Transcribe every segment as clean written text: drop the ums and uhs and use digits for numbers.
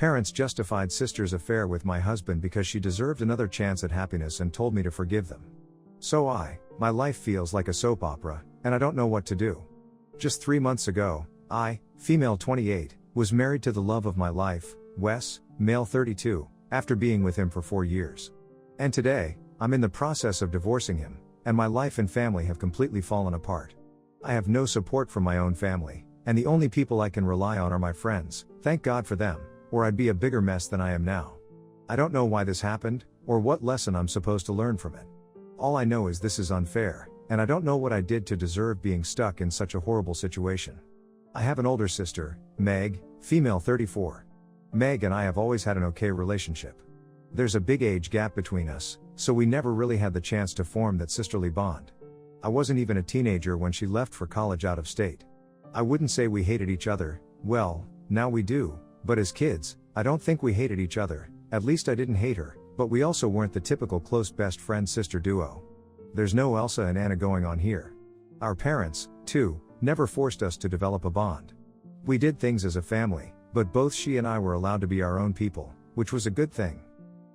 Parents justified sister's affair with my husband because she deserved another chance at happiness and told me to forgive them. So my life feels like a soap opera, and I don't know what to do. Just 3 months ago, I, female 28, was married to the love of my life, Wes, male 32, after being with him for 4 years. And today, I'm in the process of divorcing him, and my life and family have completely fallen apart. I have no support from my own family, and the only people I can rely on are my friends, thank God for them, or I'd be a bigger mess than I am now. I don't know why this happened, or what lesson I'm supposed to learn from it. All I know is this is unfair, and I don't know what I did to deserve being stuck in such a horrible situation. I have an older sister, Meg, female 34. Meg and I have always had an okay relationship. There's a big age gap between us, so we never really had the chance to form that sisterly bond. I wasn't even a teenager when she left for college out of state. I wouldn't say we hated each other, well, now we do, but as kids, I don't think we hated each other, at least I didn't hate her, but we also weren't the typical close best friend-sister duo. There's no Elsa and Anna going on here. Our parents, too, never forced us to develop a bond. We did things as a family, but both she and I were allowed to be our own people, which was a good thing.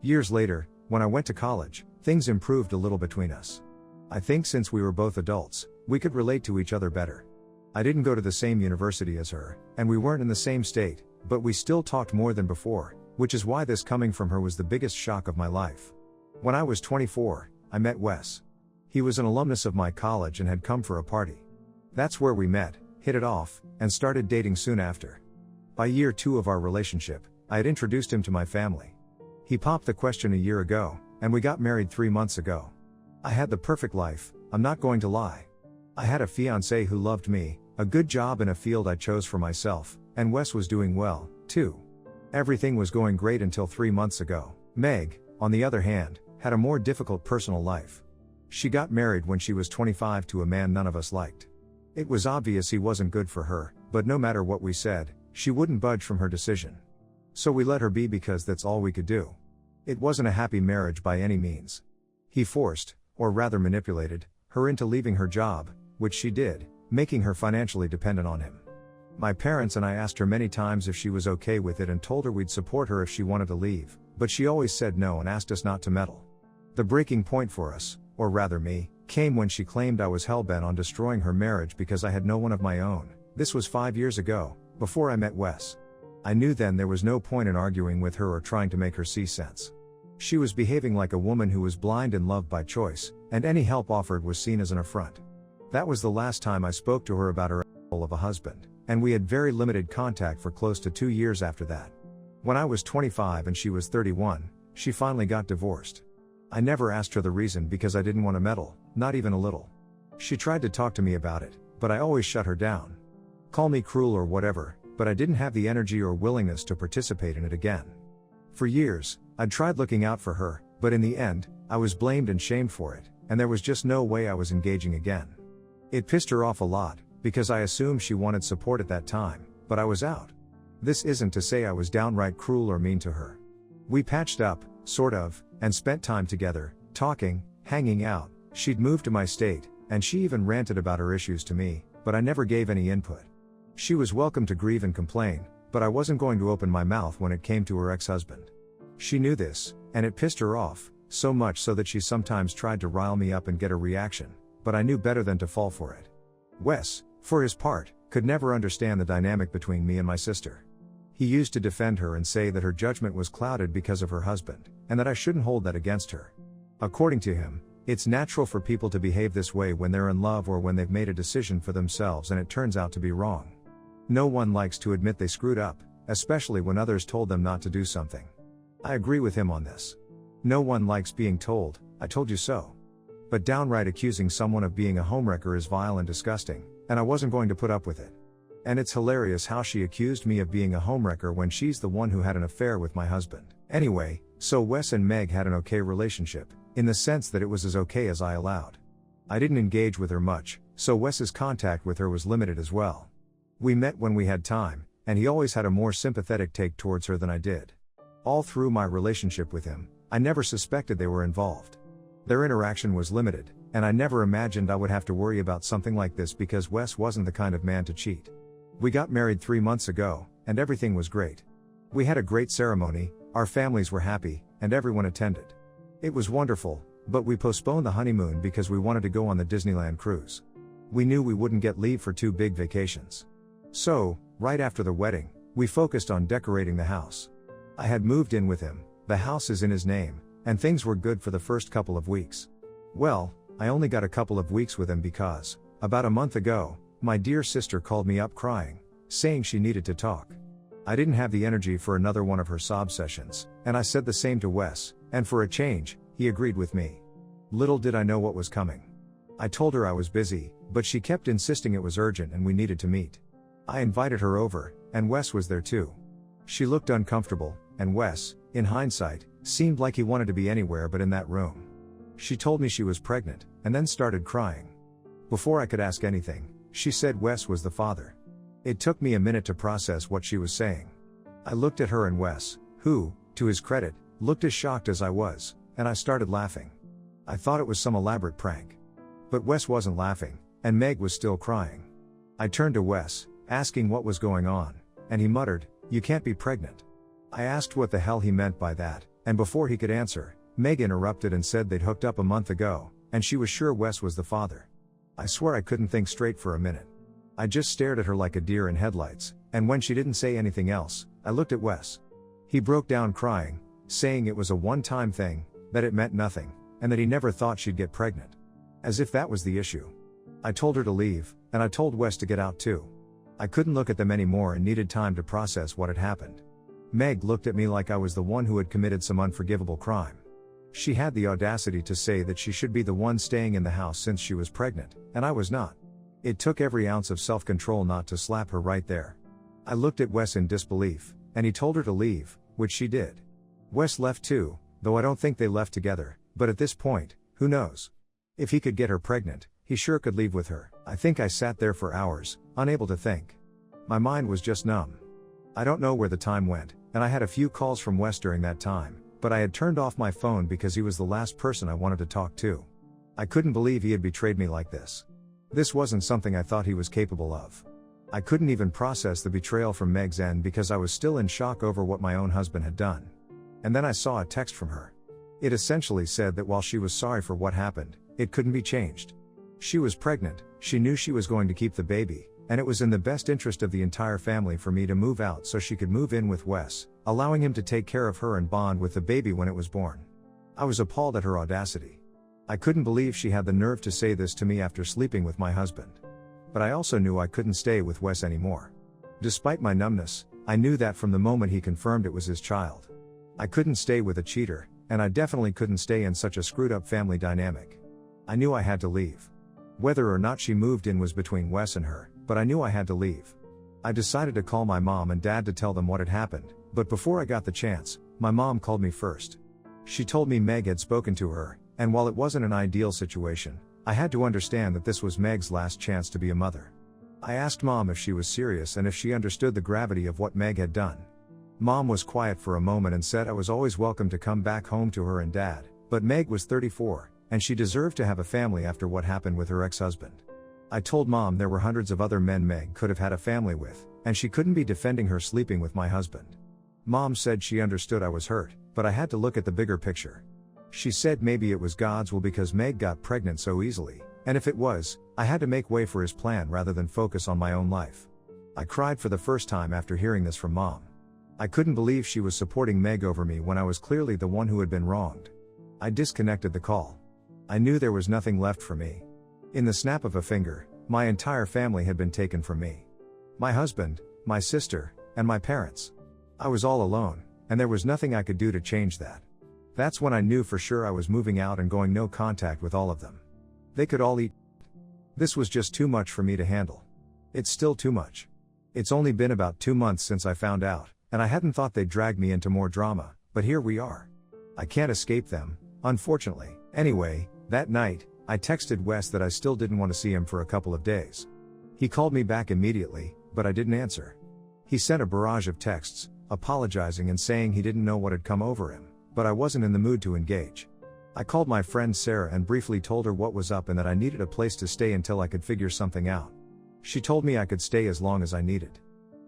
Years later, when I went to college, things improved a little between us. I think since we were both adults, we could relate to each other better. I didn't go to the same university as her, and we weren't in the same state, but we still talked more than before, which is why this coming from her was the biggest shock of my life. When I was 24, I met Wes. He was an alumnus of my college and had come for a party. That's where we met, hit it off, and started dating soon after. By year 2 of our relationship, I had introduced him to my family. He popped the question a year ago, and we got married 3 months ago. I had the perfect life, I'm not going to lie. I had a fiancé who loved me, a good job in a field I chose for myself, and Wes was doing well, too. Everything was going great until 3 months ago. Meg, on the other hand, had a more difficult personal life. She got married when she was 25 to a man none of us liked. It was obvious he wasn't good for her, but no matter what we said, she wouldn't budge from her decision. So we let her be because that's all we could do. It wasn't a happy marriage by any means. He forced, or rather manipulated, her into leaving her job, which she did, making her financially dependent on him. My parents and I asked her many times if she was okay with it and told her we'd support her if she wanted to leave, but she always said no and asked us not to meddle. The breaking point for us, or rather me, came when she claimed I was hellbent on destroying her marriage because I had no one of my own. This was 5 years ago, before I met Wes. I knew then there was no point in arguing with her or trying to make her see sense. She was behaving like a woman who was blind in love by choice, and any help offered was seen as an affront. That was the last time I spoke to her about her asshole of a husband, and we had very limited contact for close to 2 years after that. When I was 25 and she was 31, she finally got divorced. I never asked her the reason because I didn't want to meddle, not even a little. She tried to talk to me about it, but I always shut her down. Call me cruel or whatever, but I didn't have the energy or willingness to participate in it again. For years, I'd tried looking out for her, but in the end, I was blamed and shamed for it, and there was just no way I was engaging again. It pissed her off a lot, because I assumed she wanted support at that time, but I was out. This isn't to say I was downright cruel or mean to her. We patched up, sort of, and spent time together, talking, hanging out. She'd moved to my state, and she even ranted about her issues to me, but I never gave any input. She was welcome to grieve and complain, but I wasn't going to open my mouth when it came to her ex-husband. She knew this, and it pissed her off, so much so that she sometimes tried to rile me up and get a reaction, but I knew better than to fall for it. Wes, for his part, could never understand the dynamic between me and my sister. He used to defend her and say that her judgment was clouded because of her husband, and that I shouldn't hold that against her. According to him, it's natural for people to behave this way when they're in love or when they've made a decision for themselves and it turns out to be wrong. No one likes to admit they screwed up, especially when others told them not to do something. I agree with him on this. No one likes being told, "I told you so." But downright accusing someone of being a homewrecker is vile and disgusting, and I wasn't going to put up with it. And it's hilarious how she accused me of being a homewrecker when she's the one who had an affair with my husband. Anyway, so Wes and Meg had an okay relationship, in the sense that it was as okay as I allowed. I didn't engage with her much, so Wes's contact with her was limited as well. We met when we had time, and he always had a more sympathetic take towards her than I did. All through my relationship with him, I never suspected they were involved. Their interaction was limited, and I never imagined I would have to worry about something like this because Wes wasn't the kind of man to cheat. We got married 3 months ago, and everything was great. We had a great ceremony, our families were happy, and everyone attended. It was wonderful, but we postponed the honeymoon because we wanted to go on the Disneyland cruise. We knew we wouldn't get leave for 2 big vacations. So, right after the wedding, we focused on decorating the house. I had moved in with him, the house is in his name, and things were good for the first couple of weeks. Well, I only got a couple of weeks with him because, about a month ago, my dear sister called me up crying, saying she needed to talk. I didn't have the energy for another one of her sob sessions, and I said the same to Wes, and for a change, he agreed with me. Little did I know what was coming. I told her I was busy, but she kept insisting it was urgent and we needed to meet. I invited her over, and Wes was there too. She looked uncomfortable, and Wes, in hindsight, seemed like he wanted to be anywhere but in that room. She told me she was pregnant, and then started crying. Before I could ask anything, she said Wes was the father. It took me a minute to process what she was saying. I looked at her and Wes, who, to his credit, looked as shocked as I was, and I started laughing. I thought it was some elaborate prank. But Wes wasn't laughing, and Meg was still crying. I turned to Wes, asking what was going on, and he muttered, "You can't be pregnant." I asked what the hell he meant by that, and before he could answer, Meg interrupted and said they'd hooked up a month ago, and she was sure Wes was the father. I swear I couldn't think straight for a minute. I just stared at her like a deer in headlights, and when she didn't say anything else, I looked at Wes. He broke down crying, saying it was a one-time thing, that it meant nothing, and that he never thought she'd get pregnant. As if that was the issue. I told her to leave, and I told Wes to get out too. I couldn't look at them anymore and needed time to process what had happened. Meg looked at me like I was the one who had committed some unforgivable crime. She had the audacity to say that she should be the one staying in the house since she was pregnant, and I was not. It took every ounce of self-control not to slap her right there. I looked at Wes in disbelief, and he told her to leave, which she did. Wes left too, though I don't think they left together, but at this point, who knows? If he could get her pregnant, he sure could leave with her. I think I sat there for hours, unable to think. My mind was just numb. I don't know where the time went, and I had a few calls from Wes during that time, but I had turned off my phone because he was the last person I wanted to talk to. I couldn't believe he had betrayed me like this. This wasn't something I thought he was capable of. I couldn't even process the betrayal from Meg's end because I was still in shock over what my own husband had done. And then I saw a text from her. It essentially said that while she was sorry for what happened, it couldn't be changed. She was pregnant, she knew she was going to keep the baby, and it was in the best interest of the entire family for me to move out so she could move in with Wes, allowing him to take care of her and bond with the baby when it was born. I was appalled at her audacity. I couldn't believe she had the nerve to say this to me after sleeping with my husband. But I also knew I couldn't stay with Wes anymore. Despite my numbness, I knew that from the moment he confirmed it was his child. I couldn't stay with a cheater, and I definitely couldn't stay in such a screwed up family dynamic. I knew I had to leave. Whether or not she moved in was between Wes and her, but I knew I had to leave. I decided to call my mom and dad to tell them what had happened, but before I got the chance, my mom called me first. She told me Meg had spoken to her, and while it wasn't an ideal situation, I had to understand that this was Meg's last chance to be a mother. I asked Mom if she was serious and if she understood the gravity of what Meg had done. Mom was quiet for a moment and said I was always welcome to come back home to her and Dad, but Meg was 34, and she deserved to have a family after what happened with her ex-husband. I told Mom there were hundreds of other men Meg could have had a family with, and she couldn't be defending her sleeping with my husband. Mom said she understood I was hurt, but I had to look at the bigger picture. She said maybe it was God's will because Meg got pregnant so easily, and if it was, I had to make way for his plan rather than focus on my own life. I cried for the first time after hearing this from Mom. I couldn't believe she was supporting Meg over me when I was clearly the one who had been wronged. I disconnected the call. I knew there was nothing left for me. In the snap of a finger, my entire family had been taken from me. My husband, my sister, and my parents. I was all alone, and there was nothing I could do to change that. That's when I knew for sure I was moving out and going no contact with all of them. They could all eat. This was just too much for me to handle. It's still too much. It's only been about 2 months since I found out, and I hadn't thought they'd drag me into more drama, but here we are. I can't escape them, unfortunately. Anyway, that night, I texted Wes that I still didn't want to see him for a couple of days. He called me back immediately, but I didn't answer. He sent a barrage of texts, apologizing and saying he didn't know what had come over him, but I wasn't in the mood to engage. I called my friend Sarah and briefly told her what was up and that I needed a place to stay until I could figure something out. She told me I could stay as long as I needed.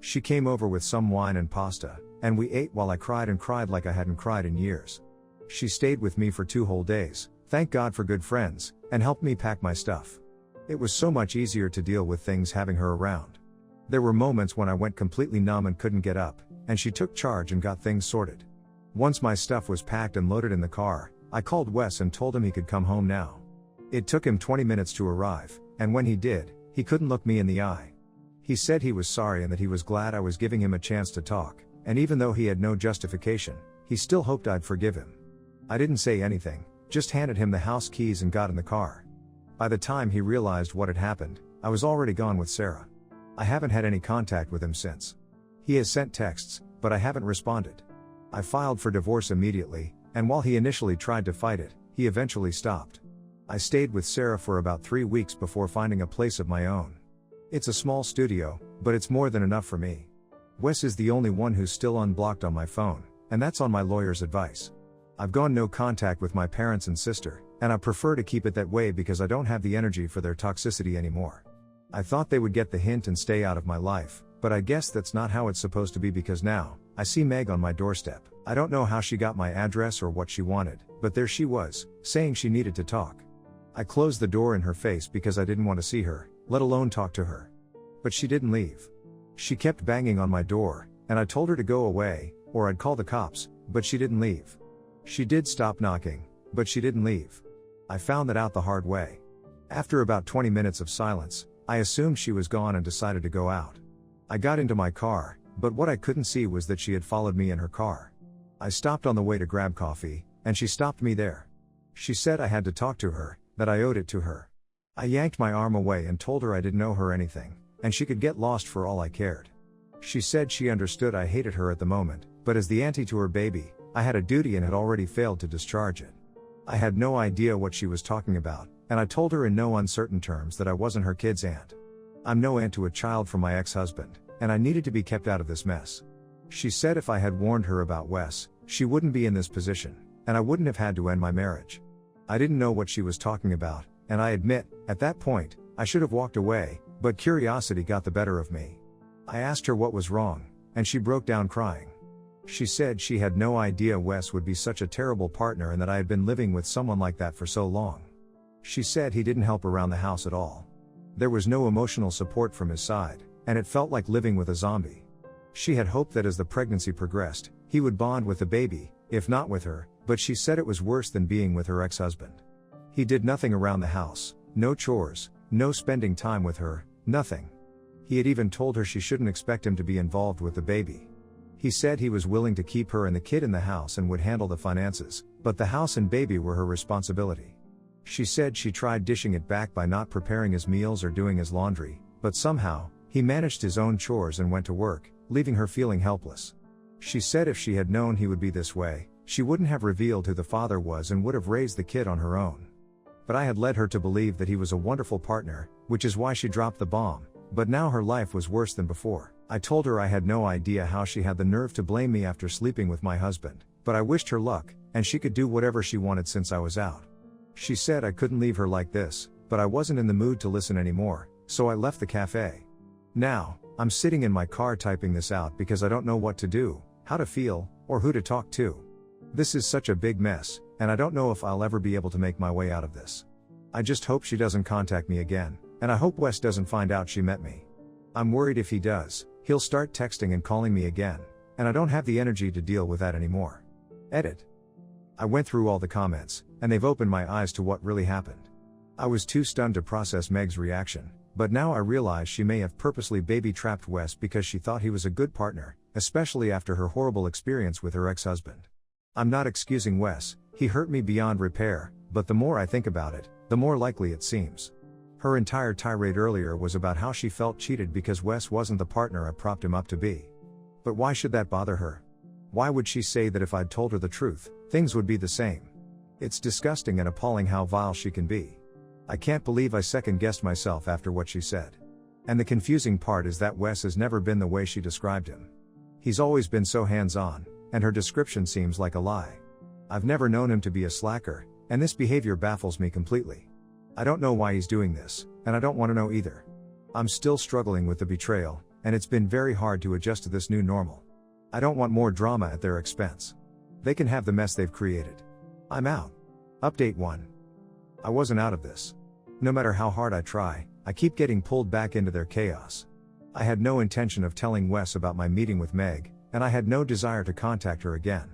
She came over with some wine and pasta, and we ate while I cried and cried like I hadn't cried in years. She stayed with me for 2 whole days, thank God for good friends, and helped me pack my stuff. It was so much easier to deal with things having her around. There were moments when I went completely numb and couldn't get up, and she took charge and got things sorted. Once my stuff was packed and loaded in the car, I called Wes and told him he could come home now. It took him 20 minutes to arrive, and when he did, he couldn't look me in the eye. He said he was sorry and that he was glad I was giving him a chance to talk, and even though he had no justification, he still hoped I'd forgive him. I didn't say anything, just handed him the house keys and got in the car. By the time he realized what had happened, I was already gone with Sarah. I haven't had any contact with him since. He has sent texts, but I haven't responded. I filed for divorce immediately, and while he initially tried to fight it, he eventually stopped. I stayed with Sarah for about 3 weeks before finding a place of my own. It's a small studio, but it's more than enough for me. Wes is the only one who's still unblocked on my phone, and that's on my lawyer's advice. I've gone no contact with my parents and sister, and I prefer to keep it that way because I don't have the energy for their toxicity anymore. I thought they would get the hint and stay out of my life, but I guess that's not how it's supposed to be because now, I see Meg on my doorstep. I don't know how she got my address or what she wanted, but there she was, saying she needed to talk. I closed the door in her face because I didn't want to see her, let alone talk to her. But she didn't leave. She kept banging on my door, and I told her to go away, or I'd call the cops, but she didn't leave. She did stop knocking, but she didn't leave. I found that out the hard way. After about 20 minutes of silence, I assumed she was gone and decided to go out. I got into my car, but what I couldn't see was that she had followed me in her car. I stopped on the way to grab coffee, and she stopped me there. She said I had to talk to her, that I owed it to her. I yanked my arm away and told her I didn't owe her anything, and she could get lost for all I cared. She said she understood I hated her at the moment, but as the auntie to her baby, I had a duty and had already failed to discharge it. I had no idea what she was talking about, and I told her in no uncertain terms that I wasn't her kid's aunt. I'm no aunt to a child from my ex-husband, and I needed to be kept out of this mess. She said if I had warned her about Wes, she wouldn't be in this position, and I wouldn't have had to end my marriage. I didn't know what she was talking about, and I admit, at that point, I should have walked away, but curiosity got the better of me. I asked her what was wrong, and she broke down crying. She said she had no idea Wes would be such a terrible partner and that I had been living with someone like that for so long. She said he didn't help around the house at all. There was no emotional support from his side, and it felt like living with a zombie. She had hoped that as the pregnancy progressed, he would bond with the baby, if not with her, but she said it was worse than being with her ex-husband. He did nothing around the house, no chores, no spending time with her, nothing. He had even told her she shouldn't expect him to be involved with the baby. He said he was willing to keep her and the kid in the house and would handle the finances, but the house and baby were her responsibility. She said she tried dishing it back by not preparing his meals or doing his laundry, but somehow, he managed his own chores and went to work, leaving her feeling helpless. She said if she had known he would be this way, she wouldn't have revealed who the father was and would have raised the kid on her own. But I had led her to believe that he was a wonderful partner, which is why she dropped the bomb, but now her life was worse than before. I told her I had no idea how she had the nerve to blame me after sleeping with my husband, but I wished her luck, and she could do whatever she wanted since I was out. She said I couldn't leave her like this, but I wasn't in the mood to listen anymore, so I left the cafe. Now, I'm sitting in my car typing this out because I don't know what to do, how to feel, or who to talk to. This is such a big mess, and I don't know if I'll ever be able to make my way out of this. I just hope she doesn't contact me again, and I hope Wes doesn't find out she met me. I'm worried if he does, he'll start texting and calling me again, and I don't have the energy to deal with that anymore. Edit. I went through all the comments, and they've opened my eyes to what really happened. I was too stunned to process Meg's reaction, but now I realize she may have purposely baby-trapped Wes because she thought he was a good partner, especially after her horrible experience with her ex-husband. I'm not excusing Wes, he hurt me beyond repair, but the more I think about it, the more likely it seems. Her entire tirade earlier was about how she felt cheated because Wes wasn't the partner I propped him up to be. But why should that bother her? Why would she say that if I'd told her the truth, things would be the same? It's disgusting and appalling how vile she can be. I can't believe I second-guessed myself after what she said. And the confusing part is that Wes has never been the way she described him. He's always been so hands-on, and her description seems like a lie. I've never known him to be a slacker, and this behavior baffles me completely. I don't know why he's doing this, and I don't want to know either. I'm still struggling with the betrayal, and it's been very hard to adjust to this new normal. I don't want more drama at their expense. They can have the mess they've created. I'm out. Update 1. I wasn't out of this. No matter how hard I try, I keep getting pulled back into their chaos. I had no intention of telling Wes about my meeting with Meg, and I had no desire to contact her again.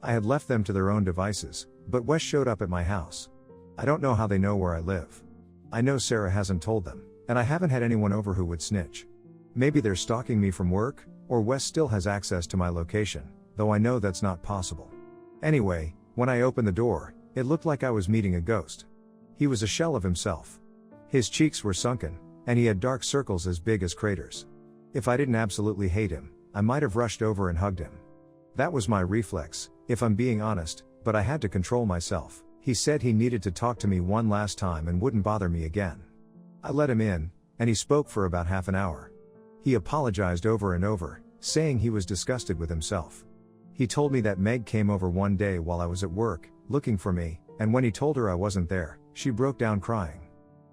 I had left them to their own devices, but Wes showed up at my house. I don't know how they know where I live. I know Sarah hasn't told them, and I haven't had anyone over who would snitch. Maybe they're stalking me from work, or Wes still has access to my location, though I know that's not possible. Anyway, when I opened the door, it looked like I was meeting a ghost. He was a shell of himself. His cheeks were sunken, and he had dark circles as big as craters. If I didn't absolutely hate him, I might have rushed over and hugged him. That was my reflex, if I'm being honest, but I had to control myself. He said he needed to talk to me one last time and wouldn't bother me again. I let him in, and he spoke for about half an hour. He apologized over and over, saying he was disgusted with himself. He told me that Meg came over one day while I was at work, looking for me, and when he told her I wasn't there, she broke down crying.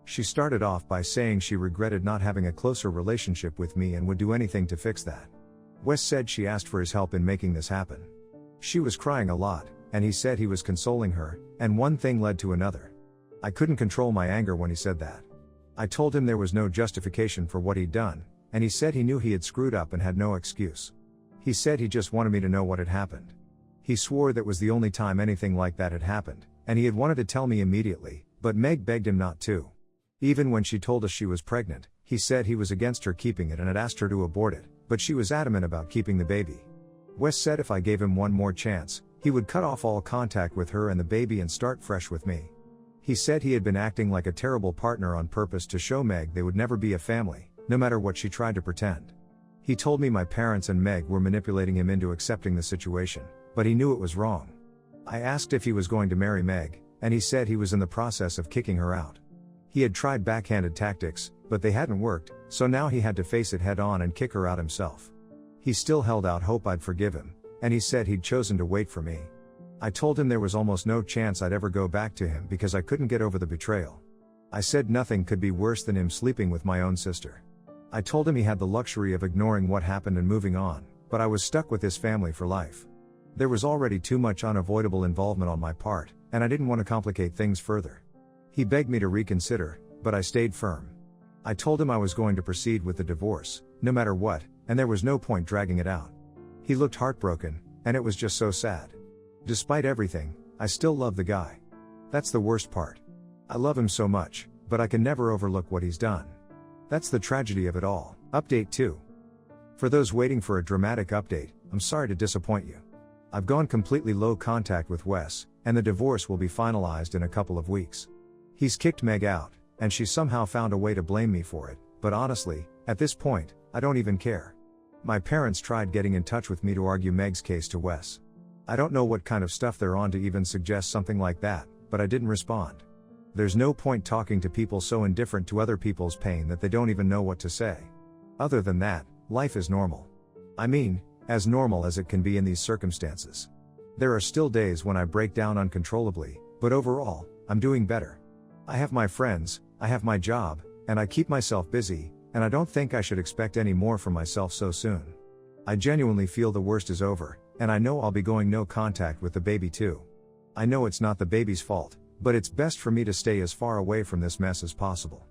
She started off by saying she regretted not having a closer relationship with me and would do anything to fix that. Wes said she asked for his help in making this happen. She was crying a lot, and he said he was consoling her, and one thing led to another. I couldn't control my anger when he said that. I told him there was no justification for what he'd done, and he said he knew he had screwed up and had no excuse. He said he just wanted me to know what had happened. He swore that was the only time anything like that had happened, and he had wanted to tell me immediately, but Meg begged him not to. Even when she told us she was pregnant, he said he was against her keeping it and had asked her to abort it, but she was adamant about keeping the baby. Wes said if I gave him one more chance, he would cut off all contact with her and the baby and start fresh with me. He said he had been acting like a terrible partner on purpose to show Meg they would never be a family, no matter what she tried to pretend. He told me my parents and Meg were manipulating him into accepting the situation, but he knew it was wrong. I asked if he was going to marry Meg, and he said he was in the process of kicking her out. He had tried backhanded tactics, but they hadn't worked, so now he had to face it head on and kick her out himself. He still held out hope I'd forgive him, and he said he'd chosen to wait for me. I told him there was almost no chance I'd ever go back to him because I couldn't get over the betrayal. I said nothing could be worse than him sleeping with my own sister. I told him he had the luxury of ignoring what happened and moving on, but I was stuck with his family for life. There was already too much unavoidable involvement on my part, and I didn't want to complicate things further. He begged me to reconsider, but I stayed firm. I told him I was going to proceed with the divorce, no matter what, and there was no point dragging it out. He looked heartbroken, and it was just so sad. Despite everything, I still love the guy. That's the worst part. I love him so much, but I can never overlook what he's done. That's the tragedy of it all. Update 2. For those waiting for a dramatic update, I'm sorry to disappoint you. I've gone completely low contact with Wes, and the divorce will be finalized in a couple of weeks. He's kicked Meg out, and she somehow found a way to blame me for it, but honestly, at this point, I don't even care. My parents tried getting in touch with me to argue Meg's case to Wes. I don't know what kind of stuff they're on to even suggest something like that, but I didn't respond. There's no point talking to people so indifferent to other people's pain that they don't even know what to say. Other than that, life is normal. I mean, as normal as it can be in these circumstances. There are still days when I break down uncontrollably, but overall, I'm doing better. I have my friends, I have my job, and I keep myself busy, and I don't think I should expect any more from myself so soon. I genuinely feel the worst is over, and I know I'll be going no contact with the baby too. I know it's not the baby's fault, but it's best for me to stay as far away from this mess as possible.